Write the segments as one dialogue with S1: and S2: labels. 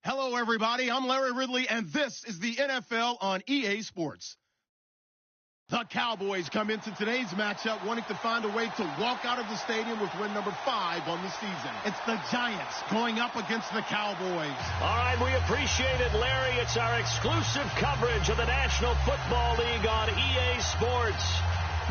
S1: Hello, everybody. I'm Larry Ridley, and this is the NFL on EA Sports. The Cowboys come into today's matchup wanting to find a way to walk out of the stadium with win number 5 on the season. It's the Giants going up against the Cowboys.
S2: All right, we appreciate it, Larry. It's our exclusive coverage of the National Football League on EA Sports.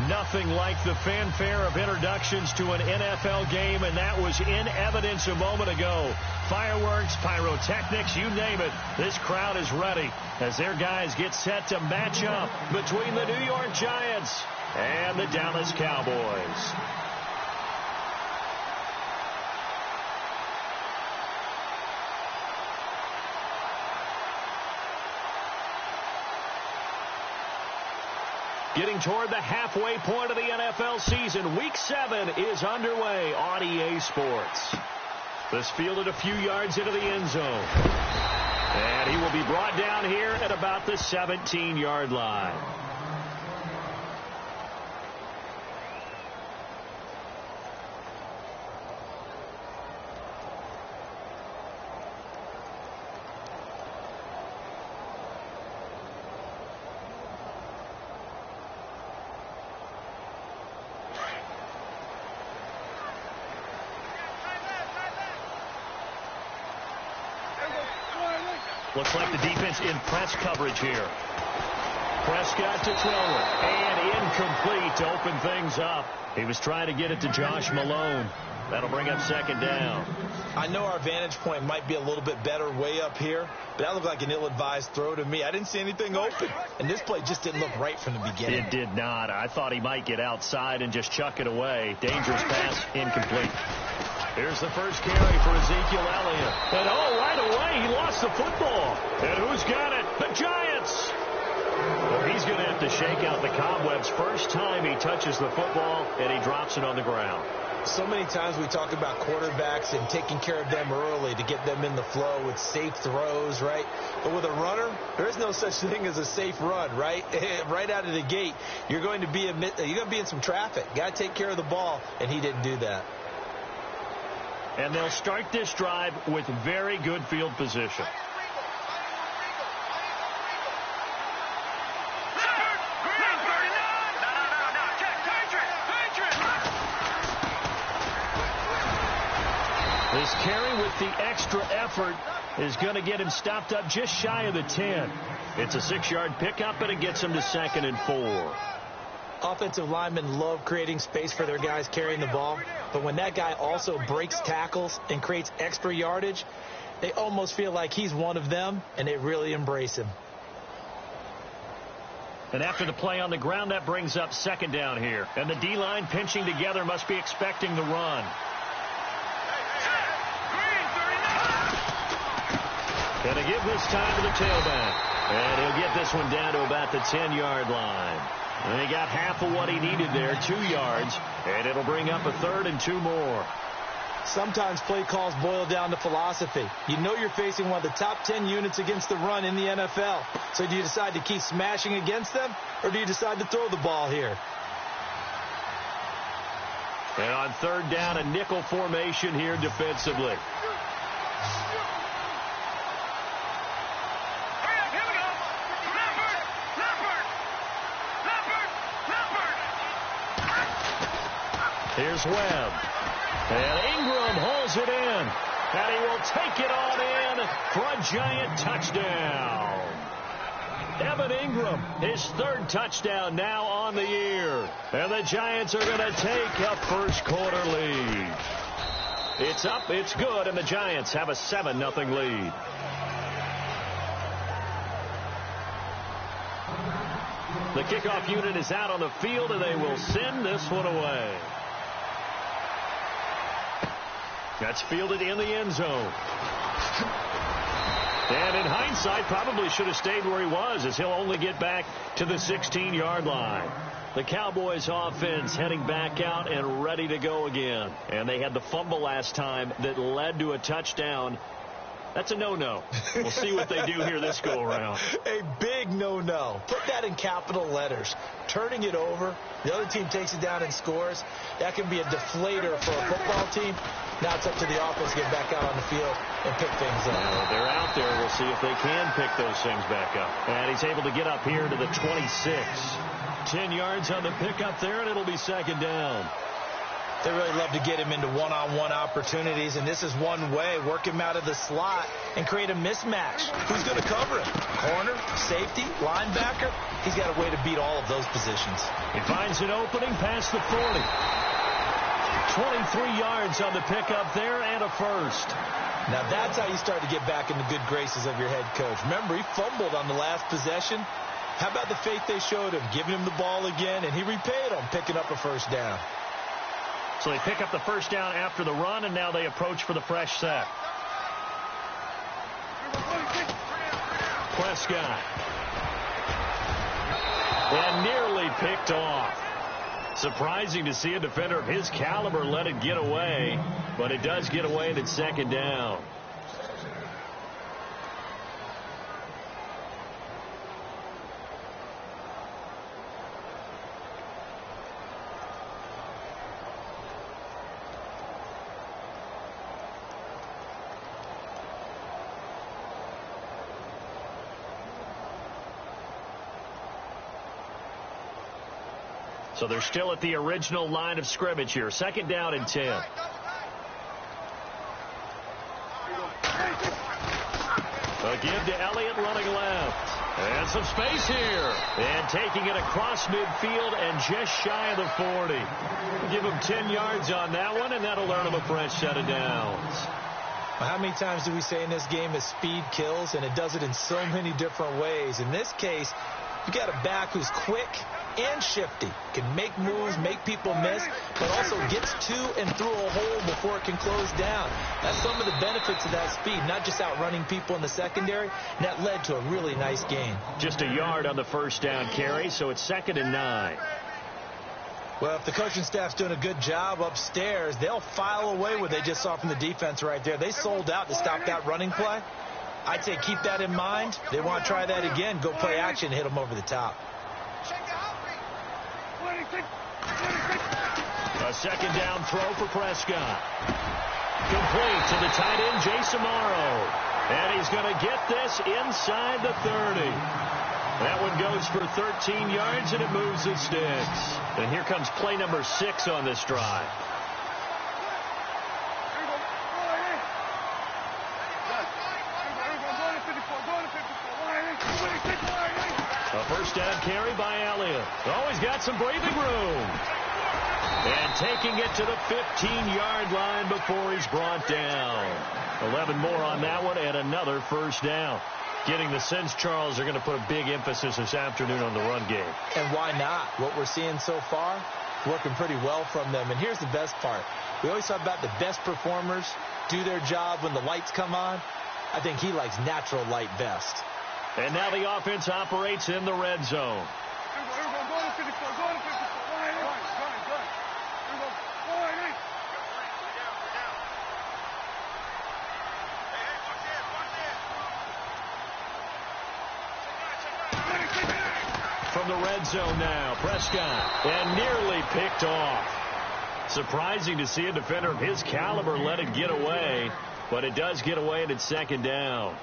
S2: Nothing like the fanfare of introductions to an NFL game, and that was in evidence a moment ago. Fireworks, pyrotechnics, you name it. This crowd is ready as their guys get set to match up between the New York Giants and the Dallas Cowboys. Getting toward the halfway point of the NFL season, Week 7 is underway on EA Sports. This fielded a few yards into the end zone. And he will be brought down here at about the 17-yard line. Looks like the defense in press coverage here. Prescott to throw it. And incomplete to open things up. He was trying to get it to Josh Malone. That'll bring up second down.
S3: I know our vantage point might be a little bit better way up here, but that looked like an ill-advised throw to me. I didn't see anything open, and this play just didn't look right from the beginning.
S2: It did not. I thought he might get outside and just chuck it away. Dangerous pass, incomplete. Here's the first carry for Ezekiel Elliott. And right away, he lost the football. And who's got it? The Giants! Well, he's going to have to shake out the cobwebs first time he touches the football, and he drops it on the ground.
S3: So many times we talk about quarterbacks and taking care of them early to get them in the flow with safe throws, right? But with a runner, there is no such thing as a safe run, right? Right out of the gate, you're going to be in some traffic. Got to take care of the ball, and he didn't do that.
S2: And they'll start this drive with very good field position. This carry with the extra effort is going to get him stopped up just shy of the 10. It's a 6-yard pickup, and it gets him to 2nd and 4.
S3: Offensive linemen love creating space for their guys carrying the ball, but when that guy also breaks tackles and creates extra yardage, they almost feel like he's one of them, and they really embrace him.
S2: And after the play on the ground, that brings up second down here. And the D-line pinching together must be expecting the run. And to give this time to the tailback. And he'll get this one down to about the 10-yard line. And he got half of what he needed there, 2 yards. And it'll bring up a 3rd and 2 more.
S3: Sometimes play calls boil down to philosophy. You know you're facing one of the top 10 units against the run in the NFL. So do you decide to keep smashing against them, or do you decide to throw the ball here?
S2: And on 3rd down, a nickel formation here defensively. Here's Webb. And Ingram holds it in. And he will take it on in for a Giant touchdown. Evan Ingram, his 3rd touchdown now on the year. And the Giants are going to take a first-quarter lead. It's up, it's good, and the Giants have a 7-0 lead. The kickoff unit is out on the field, and they will send this one away. That's fielded in the end zone. And in hindsight, probably should have stayed where he was, as he'll only get back to the 16-yard line. The Cowboys offense heading back out and ready to go again. And they had the fumble last time that led to a touchdown. That's a no-no. We'll see what they do here this go-around.
S3: A big no-no. Put that in capital letters. Turning it over, the other team takes it down and scores. That can be a deflator for a football team. Now it's up to the offense to get back out on the field and pick things up.
S2: Well, they're out there. We'll see if they can pick those things back up. And he's able to get up here to the 26. 10 yards on the pickup there, and it'll be second down.
S3: They really love to get him into one-on-one opportunities, and this is one way. Work him out of the slot and create a mismatch. Who's going to cover him? Corner, safety, linebacker? He's got a way to beat all of those positions.
S2: He finds an opening past the 40. 23 yards on the pickup there and a first.
S3: Now that's how you start to get back in the good graces of your head coach. Remember, he fumbled on the last possession. How about the faith they showed him, giving him the ball again, and he repaid them, picking up a first down.
S2: So they pick up the first down after the run, and now they approach for the fresh set. Prescott. And nearly picked off. Surprising to see a defender of his caliber let it get away, but it does get away, and it's second down. So they're still at the original line of scrimmage here. Second down and 10. A give to Elliott running left. And some space here. And taking it across midfield and just shy of the 40. Give him 10 yards on that one, and that'll earn him a fresh set of downs.
S3: Well, how many times do we say in this game that speed kills, and it does it in so many different ways? In this case, you got a back who's quick and shifty, can make moves, make people miss, but also gets to and through a hole before it can close down. That's some of the benefits of that speed, not just outrunning people in the secondary, and that led to a really nice gain.
S2: Just a yard on the first down carry, so it's 2nd and 9.
S3: Well, if the coaching staff's doing a good job upstairs, they'll file away what they just saw from the defense right there. They sold out to stop that running play. I'd say keep that in mind. They want to try that again, go play action, hit them over the top.
S2: A second down throw for Prescott. Complete to the tight end, Jason Morrow. And he's going to get this inside the 30. That one goes for 13 yards, and it moves the sticks. And here comes play number 6 on this drive. A first down carry by Elliott. Always got some breathing room. And taking it to the 15-yard line before he's brought down. 11 more on that one and another first down. Getting the sense, Charles, are going to put a big emphasis this afternoon on the run game.
S3: And why not? What we're seeing so far, working pretty well from them. And here's the best part. We always talk about the best performers do their job when the lights come on. I think he likes natural light best.
S2: And now the offense operates in the red zone. From the red zone now, Prescott, and nearly picked off. Surprising to see a defender of his caliber let it get away, but it does get away, and it's second down.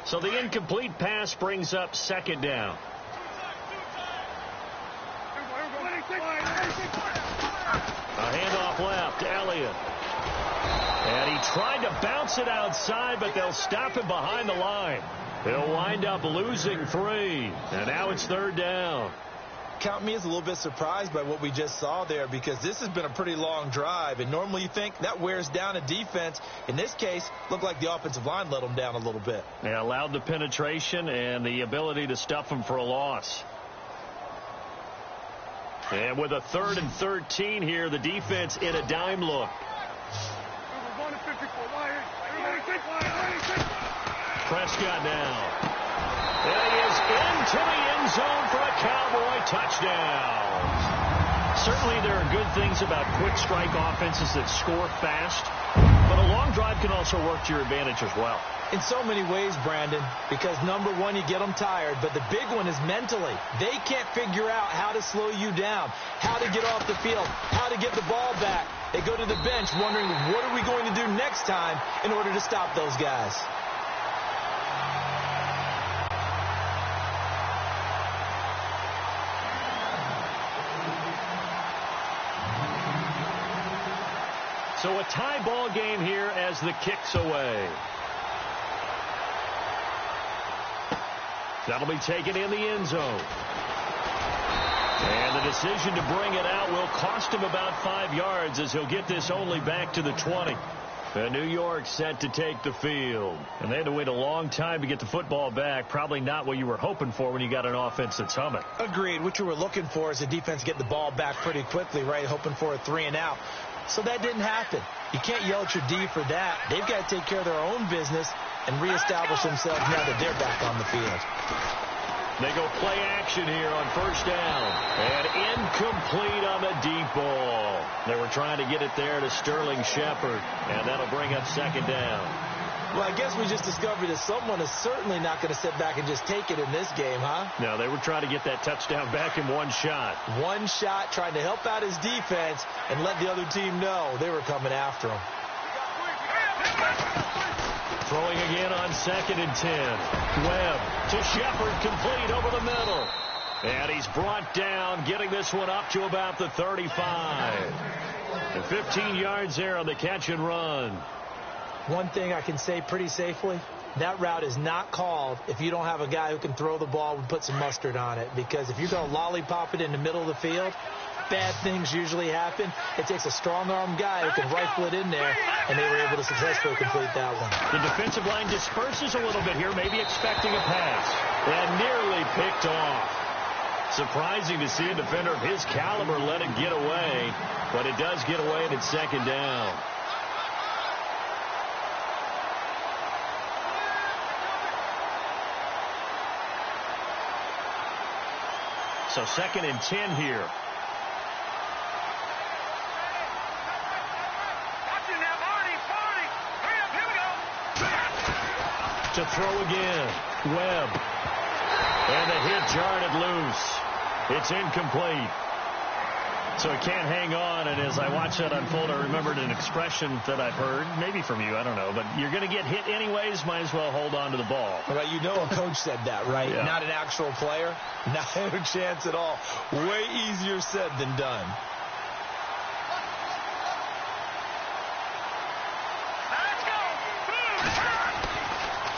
S2: So the incomplete pass brings up second down. A handoff left to Elliott. And he tried to bounce it outside, but they'll stop him behind the line. He'll wind up losing 3. And now it's third down.
S3: Count me as a little bit surprised by what we just saw there, because this has been a pretty long drive, and normally you think that wears down a defense. In this case, looked like the offensive line let them down a little bit.
S2: They allowed the penetration and the ability to stuff them for a loss. And with a 3rd and 13 here, the defense in a dime look. Prescott now. And he is into the end zone for a Cowboy touchdown. Certainly there are good things about quick strike offenses that score fast, but a long drive can also work to your advantage as well.
S3: In so many ways, Brandon, because number one, you get them tired, but the big one is mentally. They can't figure out how to slow you down, how to get off the field, how to get the ball back. They go to the bench wondering, what are we going to do next time in order to stop those guys?
S2: So a tie ball game here as the kick's away. That'll be taken in the end zone. And the decision to bring it out will cost him about 5 yards as he'll get this only back to the 20. New York set to take the field. And they had to wait a long time to get the football back. Probably not what you were hoping for when you got an offense that's humming.
S3: Agreed. What you were looking for is the defense get the ball back pretty quickly, right? Hoping for a 3-and-out. So that didn't happen. You can't yell at your D for that. They've got to take care of their own business and reestablish themselves now that they're back on the field.
S2: They go play action here on first down. And incomplete on the deep ball. They were trying to get it there to Sterling Shepard. And that'll bring up second down.
S3: Well, I guess we just discovered that someone is certainly not going to sit back and just take it in this game, huh?
S2: No, they were trying to get that touchdown back in one shot.
S3: One shot, trying to help out his defense and let the other team know they were coming after him.
S2: Throwing again on 2nd and 10. Webb to Shepard, complete over the middle. And he's brought down, getting this one up to about the 35. And 15 yards there on the catch and run.
S3: One thing I can say pretty safely, that route is not called if you don't have a guy who can throw the ball and put some mustard on it. Because if you're going to lollipop it in the middle of the field, bad things usually happen. It takes a strong-arm guy who can rifle it in there, and they were able to successfully complete that one.
S2: The defensive line disperses a little bit here, maybe expecting a pass. And nearly picked off. Surprising to see a defender of his caliber let it get away, but it does get away and it's second down. So 2nd and 10 here. To throw again. Webb. And the hit jarred it loose. It's incomplete. So it can't hang on, and as I watched that unfold, I remembered an expression that I've heard, maybe from you, I don't know, but you're going to get hit anyways, might as well hold on to the ball.
S3: Well, you know a coach said that, right?
S2: Yeah.
S3: Not an actual player. Not a chance at all. Way easier said than done.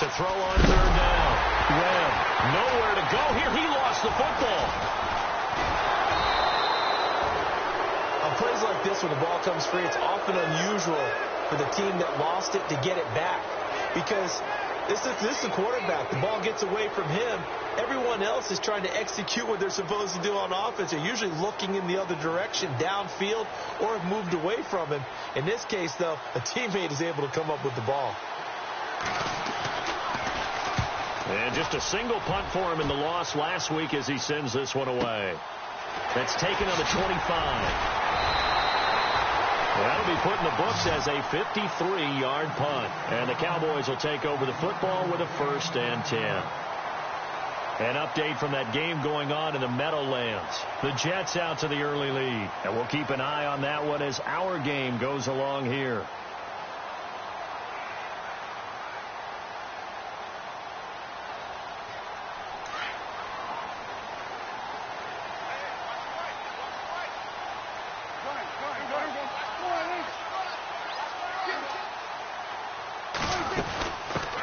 S2: To throw on 3rd down. Webb, nowhere to go here. He lost the football.
S3: On plays like this, when the ball comes free, it's often unusual for the team that lost it to get it back. Because this is the quarterback. The ball gets away from him. Everyone else is trying to execute what they're supposed to do on offense. They're usually looking in the other direction, downfield, or have moved away from him. In this case, though, a teammate is able to come up with the ball.
S2: And just a single punt for him in the loss last week as he sends this one away. That's taken on the 25. That'll be put in the books as a 53-yard punt. And the Cowboys will take over the football with a 1st and 10. An update from that game going on in the Meadowlands. The Jets out to the early lead. And we'll keep an eye on that one as our game goes along here.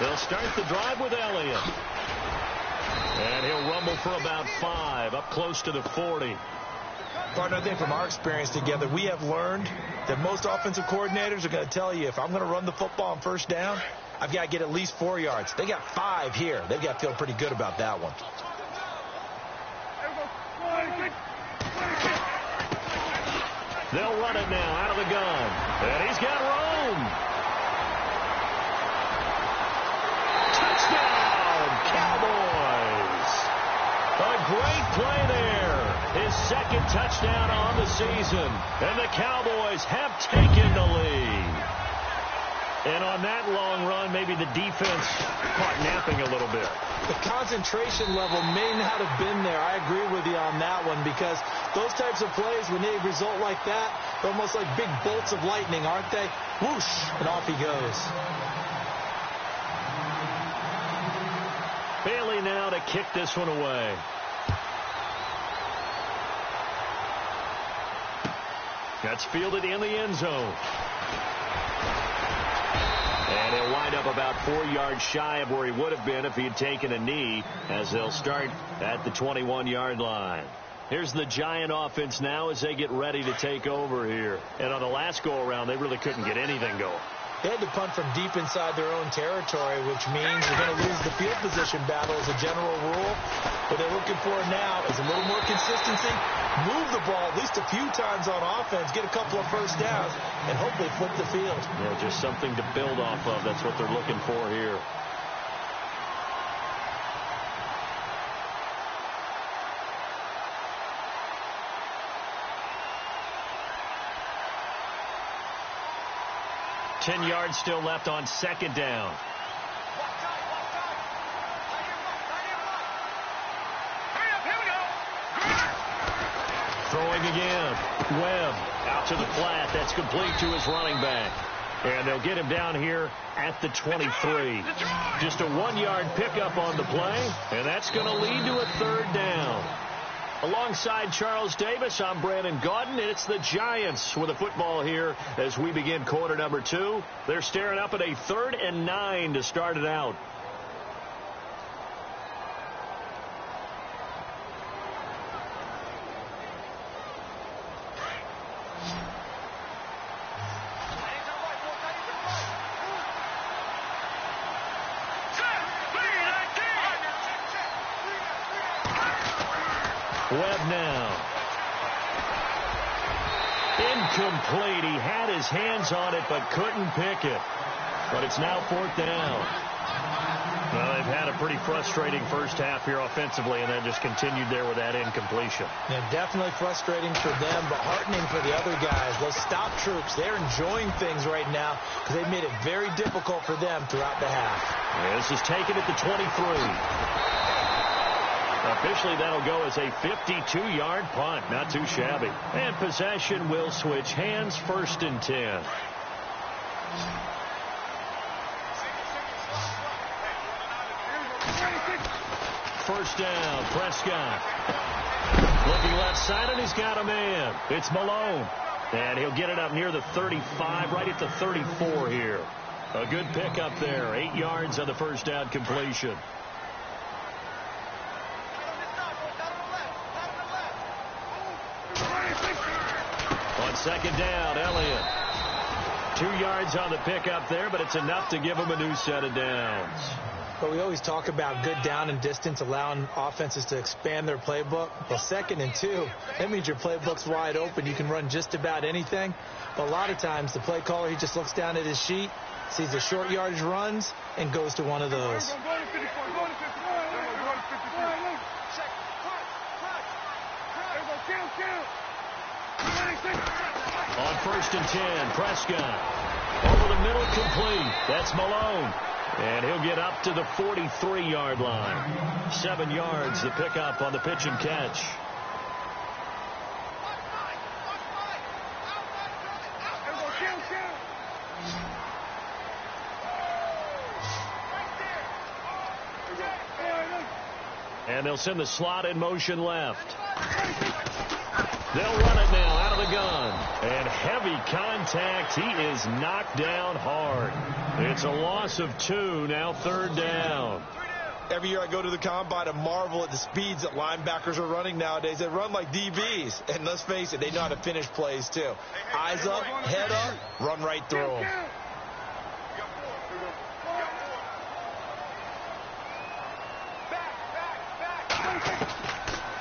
S2: They'll start the drive with Elliott. And he'll rumble for about 5, up close to the 40.
S3: Partner, I think from our experience together, we have learned that most offensive coordinators are going to tell you, if I'm going to run the football on 1st down, I've got to get at least 4 yards. They got 5 here. They've got to feel pretty good about that one.
S2: They'll run it now out of the gun. And he's got room. Touchdown, Cowboys. second touchdown on the season. And the Cowboys have taken the lead. And on that long run, maybe the defense caught napping a little bit.
S3: The concentration level may not have been there. I agree with you on that one, because those types of plays, when they result like that, they're almost like big bolts of lightning, aren't they? Whoosh, and off he goes.
S2: Bailey now to kick this one away. That's fielded in the end zone. And he'll wind up about 4 yards shy of where he would have been if he had taken a knee, as they'll start at the 21-yard line. Here's the Giant offense now as they get ready to take over here. And on the last go-around, they really couldn't get anything going.
S3: They had to punt from deep inside their own territory, which means they're going to lose the field position battle as a general rule. What they're looking for now is a little more consistency, move the ball at least a few times on offense, get a couple of first downs, and hopefully flip the field.
S2: Yeah, just something to build off of. That's what they're looking for here. Ten yards still left on second down. Throwing again. Webb out to the flat. That's complete to his running back. And they'll get him down here at the 23. Just a 1-yard pickup on the play, and that's going to lead to a third down. Alongside Charles Davis, I'm Brandon Gaudin, and it's the Giants with the football here as we begin quarter number 2. They're staring up at a 3rd and 9 to start it out. Webb now. Incomplete. He had his hands on it but couldn't pick it. But it's now 4th down. Well, they've had a pretty frustrating first half here offensively, and then just continued there with that incompletion.
S3: Yeah, definitely frustrating for them, but heartening for the other guys. Those stop troops, they're enjoying things right now because they've made it very difficult for them throughout the half.
S2: Yeah, this is taken at the 23. Officially, that'll go as a 52-yard punt. Not too shabby. And possession will switch hands, 1st and 10. First down, Prescott. Looking left side, and he's got a man. It's Malone. And he'll get it up near the 35, right at the 34 here. A good pickup there. 8 yards on the first down completion. On second down, Elliott. 2 yards on the pickup there, but it's enough to give him a new set of downs.
S3: But we always talk about good down and distance, allowing offenses to expand their playbook. Well, 2nd and 2, that means your playbook's wide open. You can run just about anything. But a lot of times, the play caller, he just looks down at his sheet, sees the short yardage runs, and goes to one of those.
S2: On 1st and 10, Prescott. Over the middle, complete. That's Malone. And he'll get up to the 43-yard line. 7 yards, the pickup on the pitch and catch. And they'll send the slot in motion left. They'll run it now out of the gun. And heavy contact. He is knocked down hard. It's a loss of 2, now 3rd down.
S3: Every year I go to the combine and marvel at the speeds that linebackers are running nowadays. They run like DBs. And let's face it, they know how to finish plays too. Eyes up, head up, run right through them.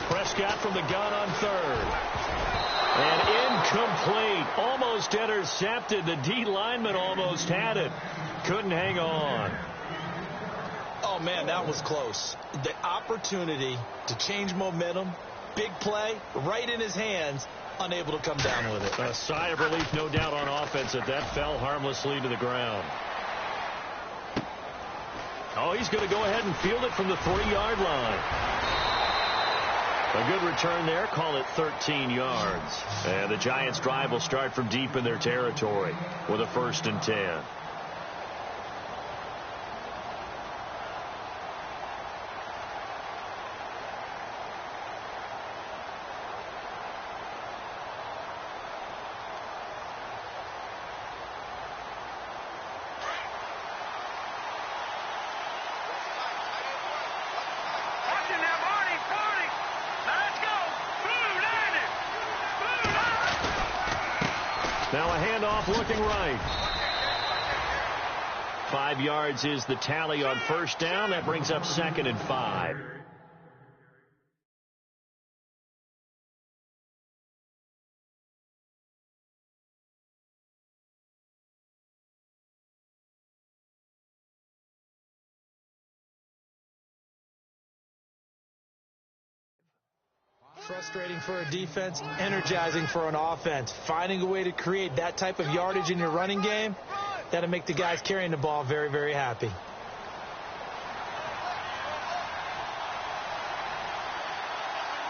S2: Prescott from the gun on 3rd. And incomplete. Almost intercepted. The D lineman almost had it. Couldn't hang on.
S3: Oh, man, that was close. The opportunity to change momentum, Big play, right in his hands, unable to come down with it.
S2: A sigh of relief, no doubt, on offense that fell harmlessly to the ground. Oh, he's going to go ahead and field it from the 3-yard line. A good return there. Call it 13 yards. And the Giants' drive will start from deep in their territory with a 1st and 10. Now a handoff looking right. 5 yards is the tally on 1st down. That brings up 2nd and 5.
S3: Frustrating for a defense, energizing for an offense. Finding a way to create that type of yardage in your running game, that'll make the guys carrying the ball very, very happy.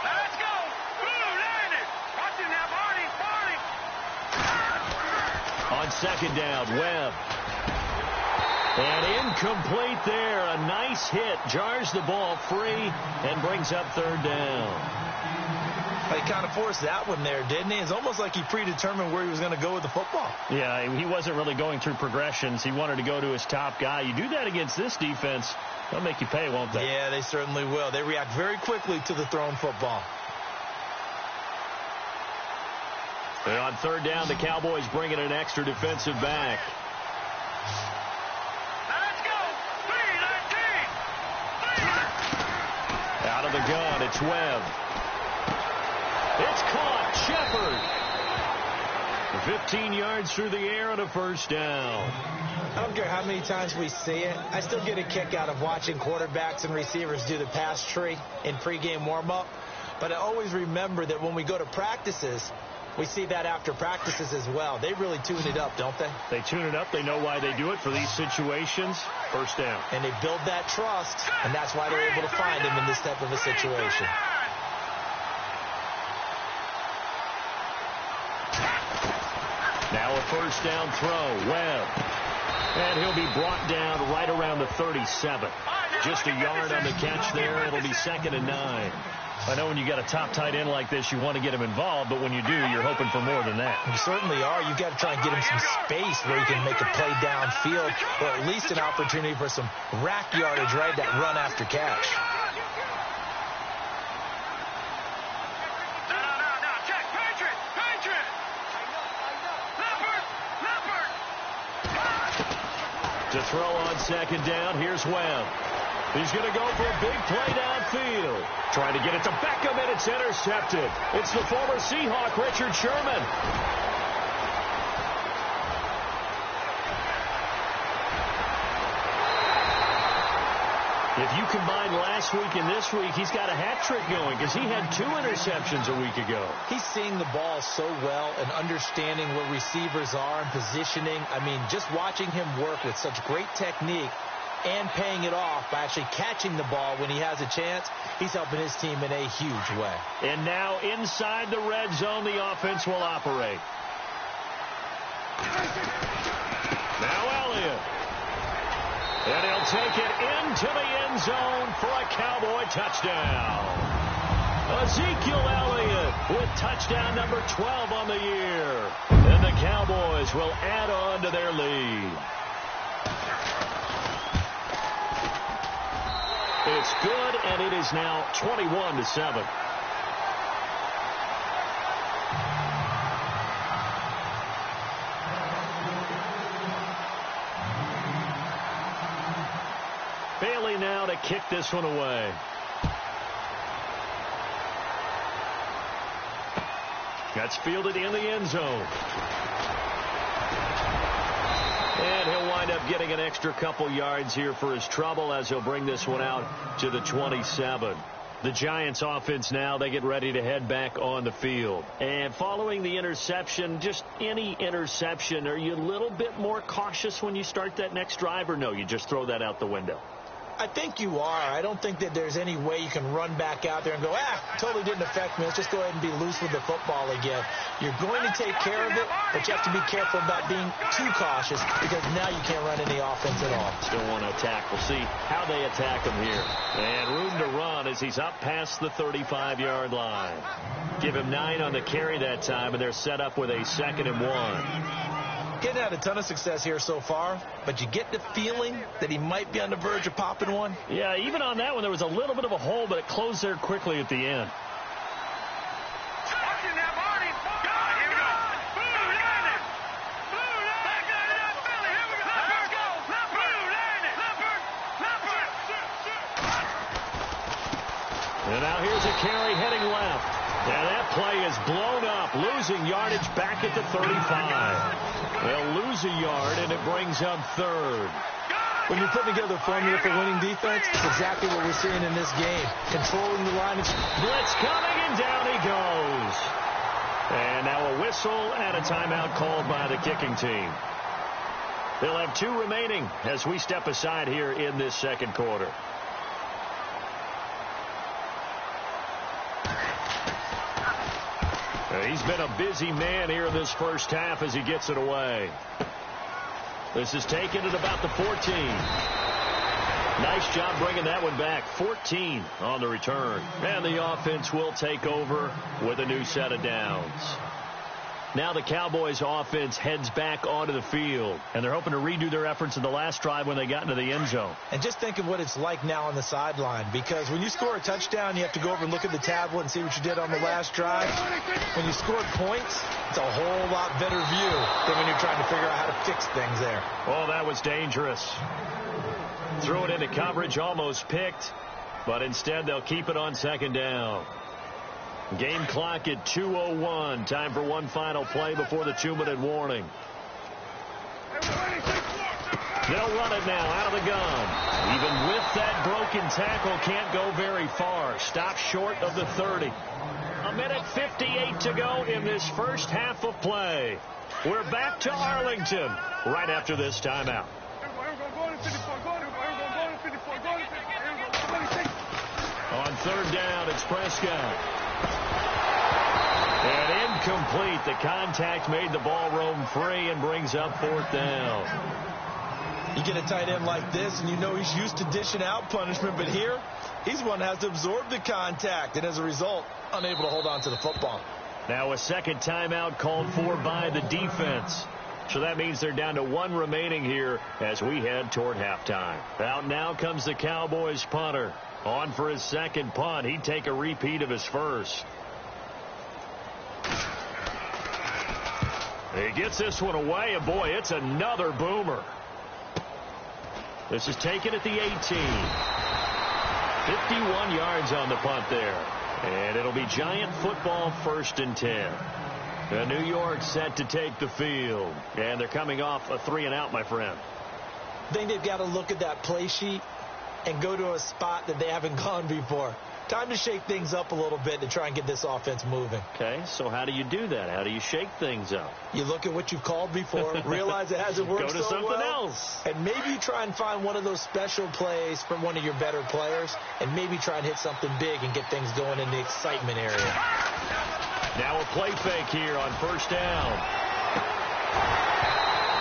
S4: Let's go! Blue, land it! Watching that, Barney!
S2: On 2nd down, Webb. And incomplete there. A nice hit. Jars the ball free and brings up 3rd down.
S3: He kind of forced that one there, didn't he? It's almost like he predetermined where he was going to go with the football.
S2: Yeah, he wasn't really going through progressions. He wanted to go to his top guy. You do that against this defense, they'll make you pay, won't they?
S3: Yeah, they certainly will. They react very quickly to the thrown football.
S2: And on 3rd down, the Cowboys bring in an extra defensive back.
S4: Let's go! 3-19!
S2: Out of the gun, it's Webb. It's caught. Shepard. 15 yards through the air and a 1st down.
S3: I don't care how many times we see it. I still get a kick out of watching quarterbacks and receivers do the pass tree in pregame warm-up. But I always remember that when we go to practices, we see that after practices as well. They really tune it up, don't they?
S2: They tune it up. They know why they do it for these situations. 1st down.
S3: And they build that trust, and that's why they're able to find him in this type of a situation.
S2: Now a 1st down throw. Webb. And he'll be brought down right around the 37. Just a yard on the catch there. It'll be 2nd and 9. I know when you got a top tight end like this, you want to get him involved, but when you do, you're hoping for more than that.
S3: You certainly are. You've got to try and get him some space where he can make a play downfield, or at least an opportunity for some rack yardage, right? That run after catch.
S2: To throw on 2nd down, here's Webb. He's going to go for a big play downfield. Trying to get it to Beckham, and it's intercepted. It's the former Seahawk, Richard Sherman. If you combine last week and this week, he's got a hat trick going because he had 2 interceptions a week ago.
S3: He's seeing the ball so well and understanding where receivers are and positioning. I mean, just watching him work with such great technique and paying it off by actually catching the ball when he has a chance, he's helping his team in a huge way.
S2: And now inside the red zone, the offense will operate. Now Elliott. And he'll take it into the end zone for a Cowboy touchdown. Ezekiel Elliott with touchdown number 12 on the year. And the Cowboys will add on to their lead. It's good, and it is now 21-7. Bailey now to kick this one away. That's fielded in the end zone. And he'll wind up getting an extra couple yards here for his trouble as he'll bring this one out to the 27. The Giants offense now, they get ready to head back on the field. And following the interception, just any interception, are you a little bit more cautious when you start that next drive, or no, you just throw that out the window?
S3: I think you are. I don't think that there's any way you can run back out there and go, totally didn't affect me. Let's just go ahead and be loose with the football again. You're going to take care of it, but you have to be careful about being too cautious because now you can't run any offense at all.
S2: Still want to attack. We'll see how they attack him here. And room to run as he's up past the 35-yard line. Give him 9 on the carry that time, and they're set up with a 2nd and 1.
S3: Getting had a ton of success here so far, but you get the feeling that he might be on the verge of popping one.
S2: Yeah, even on that one, there was a little bit of a hole, but it closed there quickly at the end. And now here's a carry heading left. And that play is blown up, losing yardage back at the 35. They'll lose a yard, and it brings up 3rd.
S3: When you're putting together a formula for winning defense, it's exactly what we're seeing in this game. Controlling the line.
S2: Blitz coming, and down he goes. And now a whistle and a timeout called by the kicking team. They'll have 2 remaining as we step aside here in this 2nd quarter. He's been a busy man here in this first half as he gets it away. This is taken at about the 14. Nice job bringing that one back. 14 on the return. And the offense will take over with a new set of downs. Now the Cowboys offense heads back onto the field, and they're hoping to redo their efforts in the last drive when they got into the end zone.
S3: And just think of what it's like now on the sideline, because when you score a touchdown, you have to go over and look at the tablet and see what you did on the last drive. When you score points, it's a whole lot better view than when you're trying to figure out how to fix things there.
S2: Oh, that was dangerous. Threw it into coverage, almost picked, but instead they'll keep it on 2nd down. Game clock at 2:01. Time for one final play before the 2-minute warning. They'll run it now out of the gun. Even with that broken tackle, can't go very far. Stop short of the 30. 1:58 to go in this first half of play. We're back to Arlington right after this timeout. On 3rd down, it's Prescott. And incomplete. The contact made the ball roam free and brings up 4th down.
S3: You get a tight end like this, and you know he's used to dishing out punishment, but here, he's one that has to absorb the contact, and as a result, unable to hold on to the football.
S2: Now a 2nd timeout called for by the defense. So that means they're down to 1 remaining here as we head toward halftime. Out now comes the Cowboys punter. On for his 2nd punt. He'd take a repeat of his first. He gets this one away, and boy, it's another boomer. This is taken at the 18. 51 yards on the punt there. And it'll be Giant football, 1st and 10. And New York set to take the field. And they're coming off a 3-and-out, my friend.
S3: I think they've got to look at that play sheet and go to a spot that they haven't gone before. Time to shake things up a little bit to try and get this offense moving.
S2: Okay, so how do you do that? How do you shake things up?
S3: You look at what you've called before, realize it hasn't worked so well.
S2: Go to something else.
S3: And maybe try and find one of those special plays from one of your better players, and maybe try and hit something big and get things going in the excitement area.
S2: Now a play fake here on 1st down.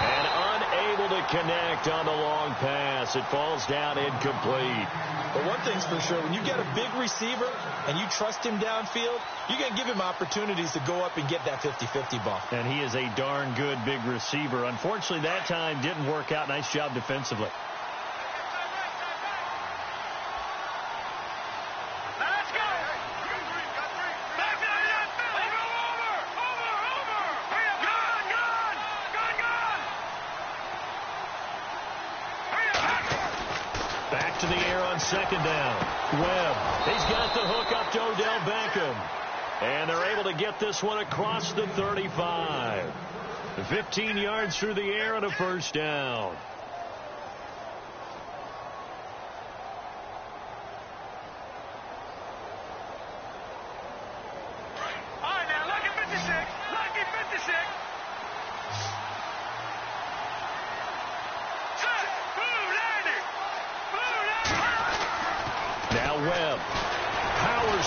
S2: And unable to connect on the long pass. It falls down incomplete.
S3: But one thing's for sure, when you get a big receiver and you trust him downfield, you're going to give him opportunities to go up and get that 50-50 ball.
S2: And he is a darn good big receiver. Unfortunately, that time didn't work out. Nice job defensively. To the air on 2nd down. Webb, he's got the hook up to Odell Beckham. And they're able to get this one across the 35. 15 yards through the air and a 1st down.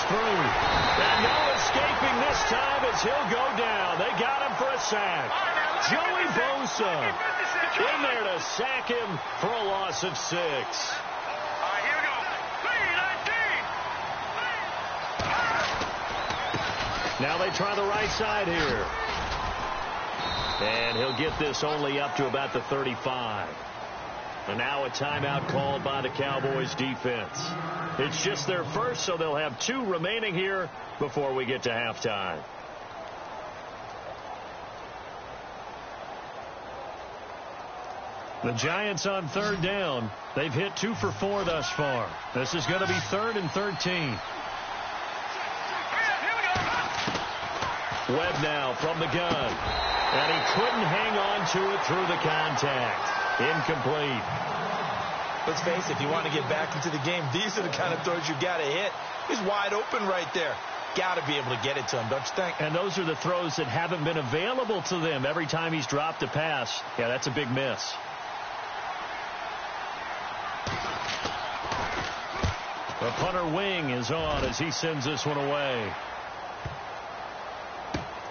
S2: through. And no escaping this time as he'll go down. They got him for a sack. Joey Bosa in there to sack him for a loss of 6.
S4: All right, here we go. 3-19.
S2: Now they try the right side here. And he'll get this only up to about the 35. And now a timeout called by the Cowboys defense. It's just their first, so they'll have 2 remaining here before we get to halftime. The Giants on 3rd down. They've hit 2 for 4 thus far. This is going to be 3rd and 13. Webb now from the gun. And he couldn't hang on to it through the contact. Incomplete.
S3: Let's face it, if you want to get back into the game, these are the kind of throws you got to hit. He's wide open right there. Got to be able to get it to him, don't you think?
S2: And those are the throws that haven't been available to them every time he's dropped a pass. Yeah, that's a big miss. The punter wing is on as he sends this one away.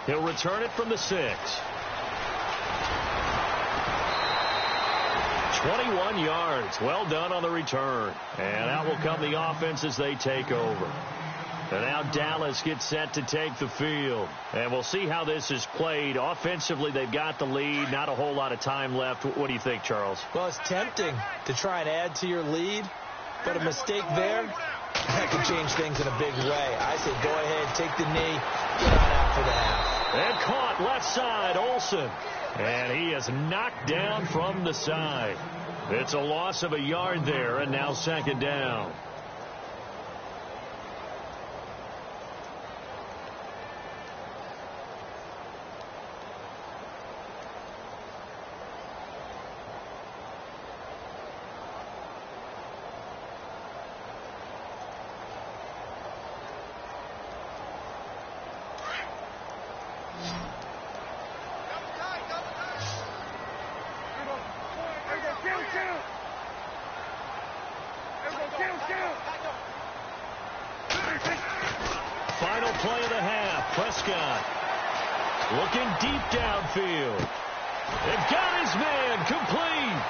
S2: He'll return it from the 6. 21 yards. Well done on the return. And out will come the offense as they take over. And now Dallas gets set to take the field. And we'll see how this is played. Offensively, they've got the lead. Not a whole lot of time left. What do you think, Charles?
S3: Well, it's tempting to try and add to your lead. But a mistake there, that could change things in a big way. I say go ahead, take the knee, get on out for the half.
S2: And caught left side, Olsen. And he is knocked down from the side. It's a loss of a yard there, and now 2nd down. Final play of the half. Prescott looking deep downfield. They've got his man complete.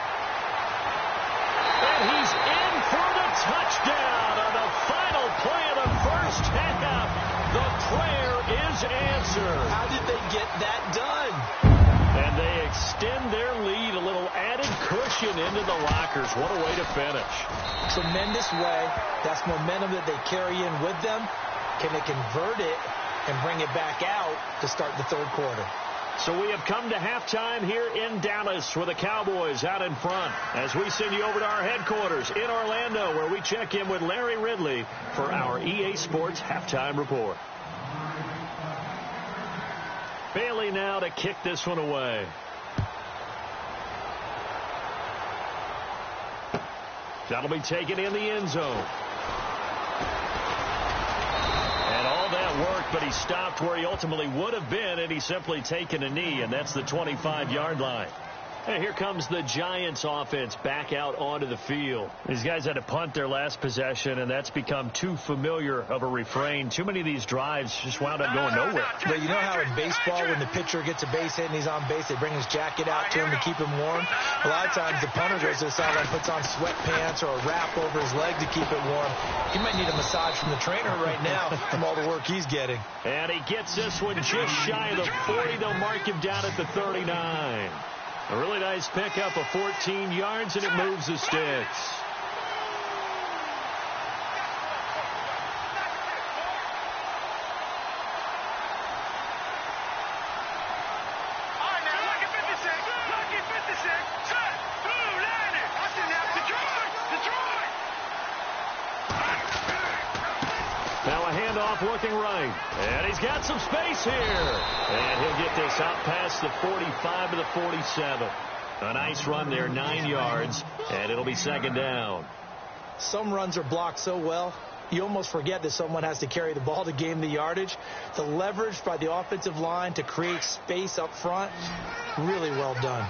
S2: And he's in for the touchdown on the final play of the first half. The prayer is answered.
S3: How did they get that done?
S2: And they extend their lead, a little added cushion into the lockers. What a way to finish.
S3: Tremendous way. That's momentum that they carry in with them. Can they convert it and bring it back out to start the 3rd quarter?
S2: So we have come to halftime here in Dallas with the Cowboys out in front as we send you over to our headquarters in Orlando where we check in with Larry Ridley for our EA Sports Halftime Report. Bailey now to kick this one away. That'll be taken in the end zone. And all that worked, but he stopped where he ultimately would have been, and he's simply taken a knee, and that's the 25-yard line. And here comes the Giants offense back out onto the field. These guys had to punt their last possession, and that's become too familiar of a refrain. Too many of these drives just wound up going nowhere.
S3: But you know how in baseball, when the pitcher gets a base hit and he's on base, they bring his jacket out to him to keep him warm? A lot of times the punter goes to the sideline, puts on sweatpants or a wrap over his leg to keep it warm. He might need a massage from the trainer right now from all the work he's getting.
S2: And he gets this one just shy of the 40. They'll mark him down at the 39. A really nice pickup of 14 yards, and it moves the sticks. Looking right, and he's got some space here, and he'll get this out past the 45 to the 47. A nice run there, 9 yards, and it'll be 2nd down.
S3: Some runs are blocked so well, you almost forget that someone has to carry the ball to gain the yardage. The leverage by the offensive line to create space up front, really well done.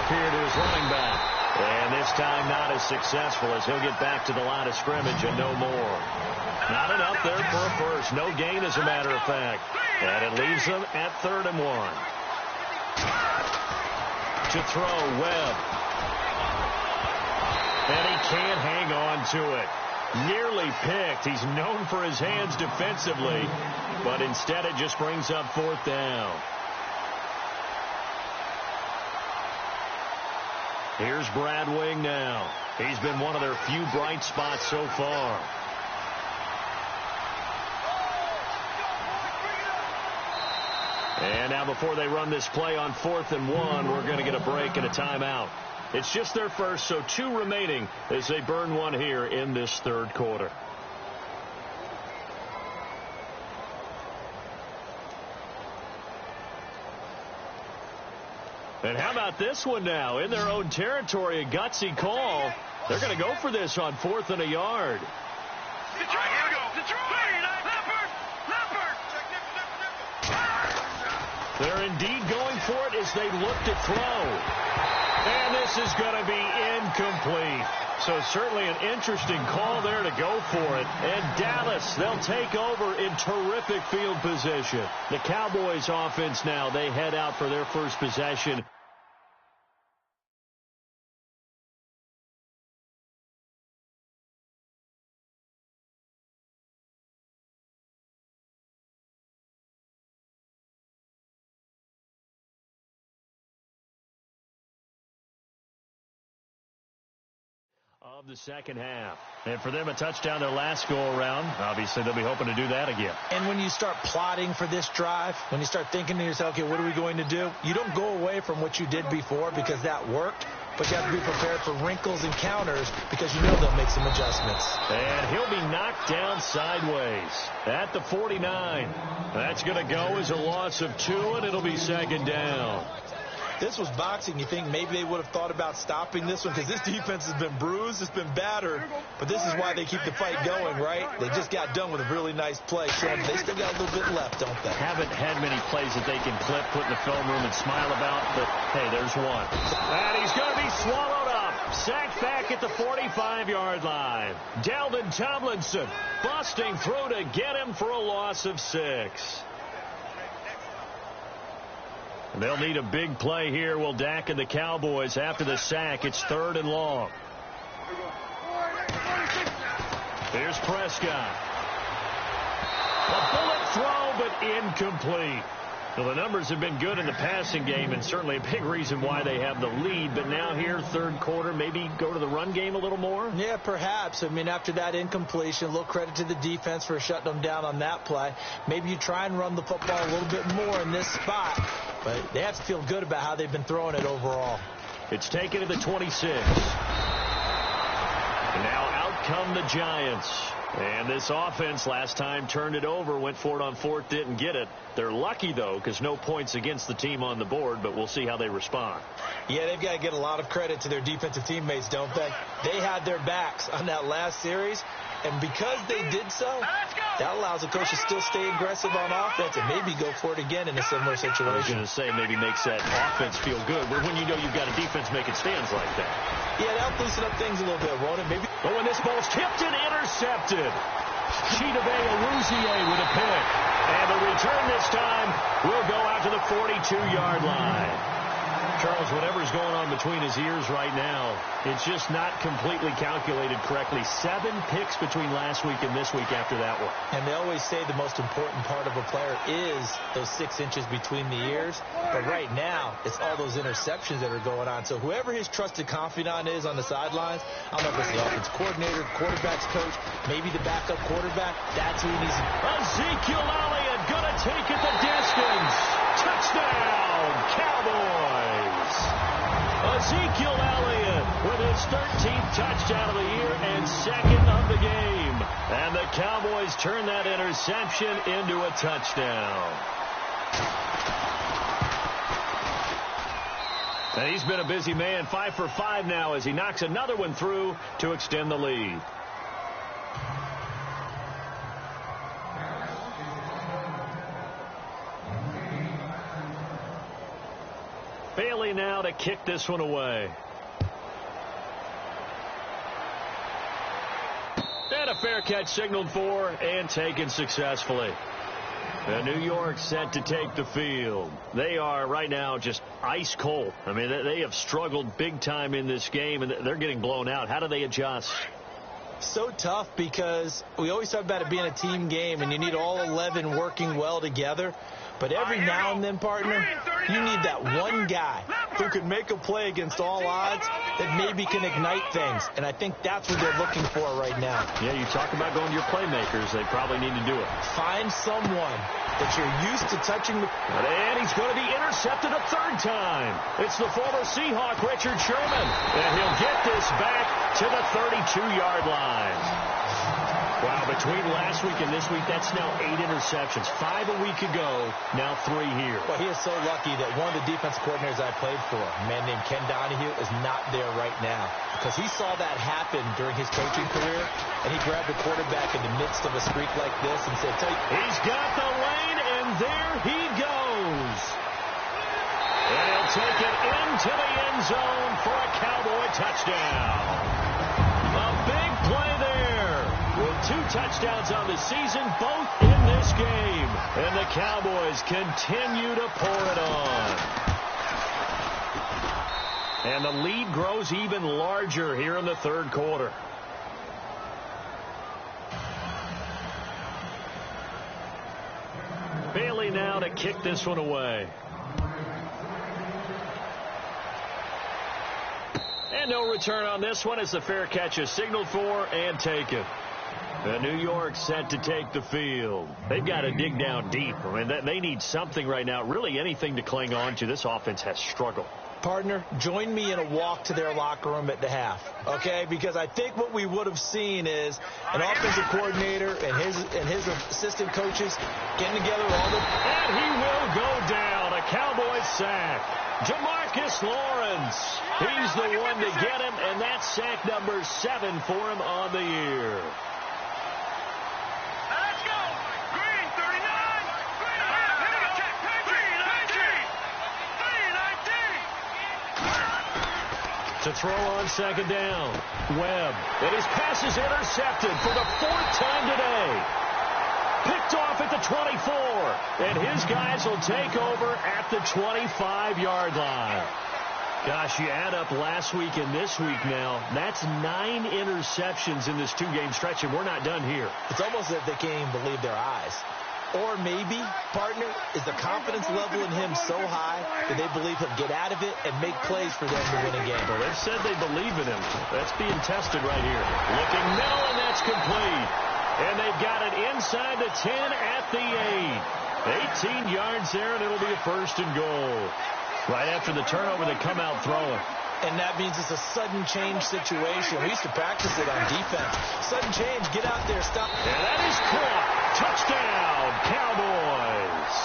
S2: here to his running back. And this time not as successful as he'll get back to the line of scrimmage and no more. Not enough there for a first. No gain, as a matter of fact. And it leaves them at 3rd and 1. To throw, Webb. And he can't hang on to it. Nearly picked. He's known for his hands defensively, but instead it just brings up 4th down. Here's Brad Wing now. He's been one of their few bright spots so far. And now before they run this play on 4th and 1, we're going to get a break and a timeout. It's just their first, so 2 remaining as they burn one here in this 3rd quarter. And how about this one now? In their own territory, a gutsy call. They're going to go for this on 4th and a yard. They're indeed going for it as they look to throw. And this is going to be incomplete. So certainly an interesting call there to go for it. And Dallas, they'll take over in terrific field position. The Cowboys offense now, they head out for their first possession. Of the second half. And for them, a touchdown their last go-around. Obviously, they'll be hoping to do that again.
S3: And when you start plotting for this drive, when you start thinking to yourself, okay, what are we going to do? You don't go away from what you did before because that worked, but you have to be prepared for wrinkles and counters because you know they'll make some adjustments.
S2: And he'll be knocked down sideways at the 49. That's going to go as a loss of 2, and it'll be 2nd down.
S3: This was boxing. You think maybe they would have thought about stopping this one because this defense has been bruised, it's been battered, but this is why they keep the fight going, right? They just got done with a really nice play, showing they still got a little bit left, don't they?
S2: Haven't had many plays that they can clip, put in the film room and smile about, but hey, there's one. And he's going to be swallowed up. Sacked back at the 45-yard line. Dalvin Tomlinson busting through to get him for a loss of 6. They'll need a big play here, will Dak and the Cowboys. After the sack, it's 3rd and long. Here's Prescott. A bullet throw, but incomplete. Well, the numbers have been good in the passing game, and certainly a big reason why they have the lead. But now here, 3rd quarter, maybe go to the run game a little more?
S3: Yeah, perhaps. I mean, after that incompletion, a little credit to the defense for shutting them down on that play. Maybe you try and run the football a little bit more in this spot. But they have to feel good about how they've been throwing it overall.
S2: It's taken to the 26. And now out come the Giants. And this offense last time turned it over, went for it on 4th, didn't get it. They're lucky, though, because no points against the team on the board, but we'll see how they respond.
S3: Yeah, they've got to get a lot of credit to their defensive teammates, don't they? They had their backs on that last series, and because they did so, that allows the coach to still stay aggressive on offense and maybe go for it again in a similar situation.
S2: I was going to say maybe makes that offense feel good, but when you know you've got a defense making stands like that.
S3: Yeah, that'll loosen up things a little bit, won't it? Maybe.
S2: But when this ball's tipped and intercepted, Chidobe Awuzie with a pick. And the return this time will go out to the 42-yard line. Charles, whatever's going on between his ears right now, it's just not completely calculated correctly. 7 picks between last week and this week after that one.
S3: And they always say the most important part of a player is those 6 inches between the ears. But right now, it's all those interceptions that are going on. So whoever his trusted confidant is on the sidelines, I don't know if it's the offense coordinator, quarterback's coach, maybe the backup quarterback, that's who he needs.
S2: Ezekiel Elliott going to take it the distance. Touchdown, Cowboys. Ezekiel Elliott with his 13th touchdown of the year and 2nd of the game. And the Cowboys turn that interception into a touchdown. And he's been a busy man, 5 for 5 now as he knocks another one through to extend the lead. Bailey now now to kick this one away. And a fair catch signaled for and taken successfully. The New York set to take the field. They are right now just ice cold. I mean, they have struggled big time in this game, and they're getting blown out. How do they adjust?
S3: So tough because we always talk about it being a team game, and you need all 11 working well together. But every now and then, partner, you need that one guy who can make a play against all odds that maybe can ignite things. And I think that's what they're looking for right now.
S2: Yeah, you talk about going to your playmakers. They probably need to do it.
S3: Find someone that you're used to touching.
S2: And he's going to be intercepted a third time. It's the former Seahawk, Richard Sherman. And he'll get this back to the 32-yard line. Wow, between last week and this week, that's now 8 interceptions. 5 a week ago, now 3 here.
S3: Well, he is so lucky that one of the defensive coordinators I played for, a man named Ken Donahue, is not there right now. Because he saw that happen during his coaching career, and he grabbed the quarterback in the midst of a streak like this and said,
S2: he's got the lane, and there he goes. And he'll take it into the end zone for a Cowboy touchdown. A big play there. With 2 touchdowns on the season, both in this game. And the Cowboys continue to pour it on. And the lead grows even larger here in the third quarter. Bailey now to kick this one away. And no return on this one as the fair catch is signaled for and taken. The New York set to take the field. They've got to dig down deep. I mean, they need something right now, really anything to cling on to. This offense has struggled.
S3: Partner, join me in a walk to their locker room at the half, okay? Because I think what we would have seen is an offensive coordinator and his assistant coaches getting together all the...
S2: And he will go down. A Cowboy sack. Jamarcus Lawrence. He's the one to get him, and that's sack number 7 for him on the year. To throw on second down. Webb. And his pass is intercepted for the 4th time today. Picked off at the 24. And his guys will take over at the 25-yard line. Gosh, you add up last week and this week now. That's 9 interceptions in this 2-game stretch, and we're not done here.
S3: It's almost as if they can't even believe their eyes. Or maybe, partner, is the confidence level in him so high that they believe he'll get out of it and make plays for them to win a game.
S2: Well, they've said they believe in him. That's being tested right here. Looking middle, and that's complete. And they've got it inside the 10 at the 8. 18 yards there, and it'll be a 1st and goal. Right after the turnover, they come out throwing.
S3: And that means it's a sudden change situation. We used to practice it on defense. Sudden change, get out there, stop.
S2: And that is caught. Touchdown, Cowboys.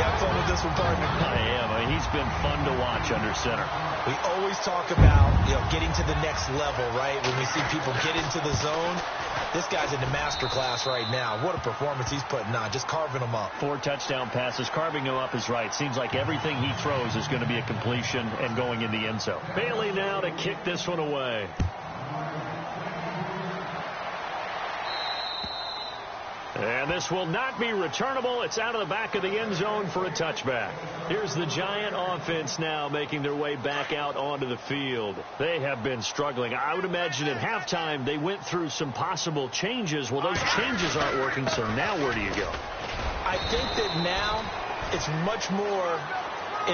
S3: You have fun with this one, partner?
S2: I am. I mean, he's been fun to watch under center.
S3: We always talk about, getting to the next level, right? When we see people get into the zone. This guy's in the master class right now. What a performance he's putting on, just carving them up.
S2: 4 touchdown passes. Carving him up is right. Seems like everything he throws is going to be a completion and going in the end zone. Bailey now to kick this one away. And this will not be returnable. It's out of the back of the end zone for a touchback. Here's the Giant offense now making their way back out onto the field. They have been struggling. I would imagine at halftime they went through some possible changes. Well, those changes aren't working, so now where do you go?
S3: I think that now it's much more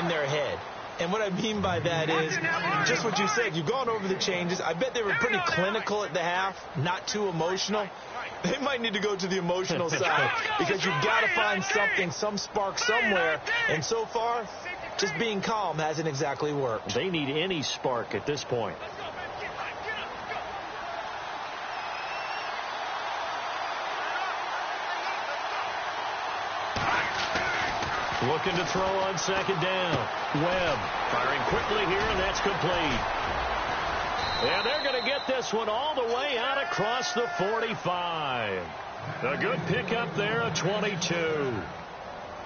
S3: in their head. And what I mean by that is just what you said. You've gone over the changes. I bet they were pretty clinical at the half, not too emotional. They might need to go to the emotional side because you've got to find something, some spark somewhere. And so far, just being calm hasn't exactly worked.
S2: They need any spark at this point. Looking to throw on second down. Webb firing quickly here, and that's complete. And they're going to get this one all the way out across the 45. A good pickup there, a 22.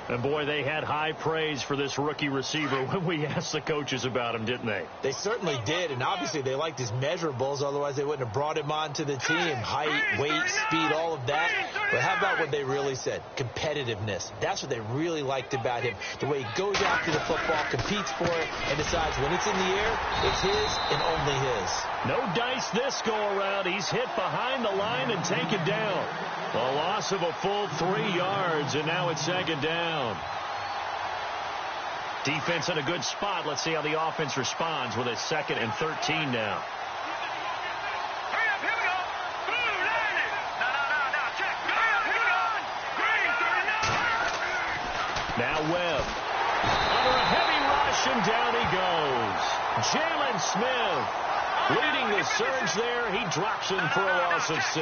S2: And, boy, they had high praise for this rookie receiver when we asked the coaches about him, didn't they?
S3: They certainly did, and obviously they liked his measurables. Otherwise, they wouldn't have brought him onto the team. Height, weight, speed, all of that. But how about what they really said? Competitiveness. That's what they really liked about him. The way he goes after the football, competes for it, and decides when it's in the air, it's his and only his.
S2: No dice this go-around. He's hit behind the line and taken down. A loss of a full 3 yards, and now it's second down. Defense in a good spot. Let's see how the offense responds with a 2nd and 13 now.
S4: Hurry up, here we go. Blue, line it. No, check. Hurry up, here we go. Green, 39.
S2: Now Webb. Under a heavy rush, and down he goes. Jalen Smith leading the surge there. He drops in for a loss of 6.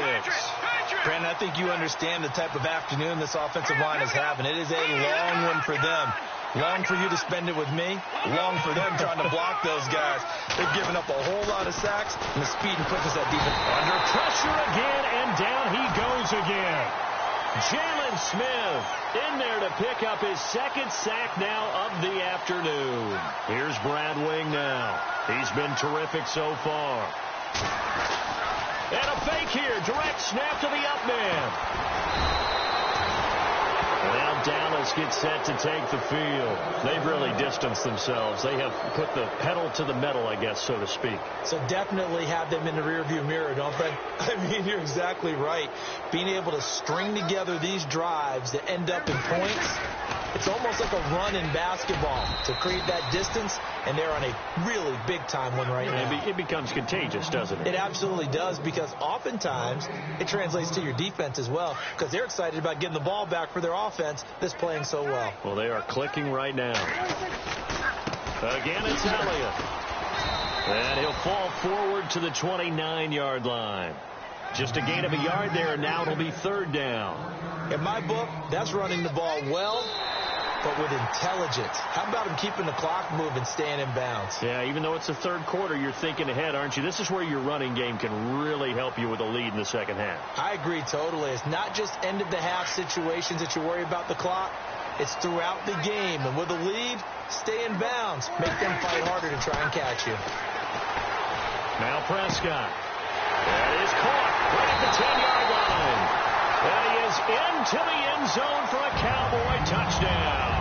S3: Brandon, I think you understand the type of afternoon this offensive line is having. It is a long one for them. Long for you to spend it with me. Long for them trying to block those guys. They've given up a whole lot of sacks, and the speed and quickness that defense.
S2: Under pressure again, and down he goes again. Jalen Smith in there to pick up his 2nd sack now of the afternoon. Here's Brad Wing now. He's been terrific so far. And a fake here. Direct snap to the up man. Well, Dallas gets set to take the field. They've really distanced themselves. They have put the pedal to the metal, I guess, so to speak.
S3: So definitely have them in the rearview mirror, don't they? I mean, you're exactly right. Being able to string together these drives that end up in points, it's almost like a run in basketball to create that distance, and they're on a really big-time one right now.
S2: It becomes contagious, doesn't it?
S3: It absolutely does, because oftentimes it translates to your defense as well, because they're excited about getting the ball back for their offense that's playing so well.
S2: Well, they are clicking right now. Again, it's Elliott. And he'll fall forward to the 29-yard line. Just a gain of a yard there, and now it'll be 3rd down.
S3: In my book, that's running the ball well, but with intelligence. How about him keeping the clock moving, staying in bounds?
S2: Yeah, even though it's the 3rd quarter, you're thinking ahead, aren't you? This is where your running game can really help you with a lead in the 2nd half.
S3: I agree totally. It's not just end-of-the-half situations that you worry about the clock. It's throughout the game. And with a lead, stay in bounds. Make them fight harder to try and catch you.
S2: Now Prescott. That is caught right at the 10-yard line. And he is into the end zone for a Cowboy touchdown.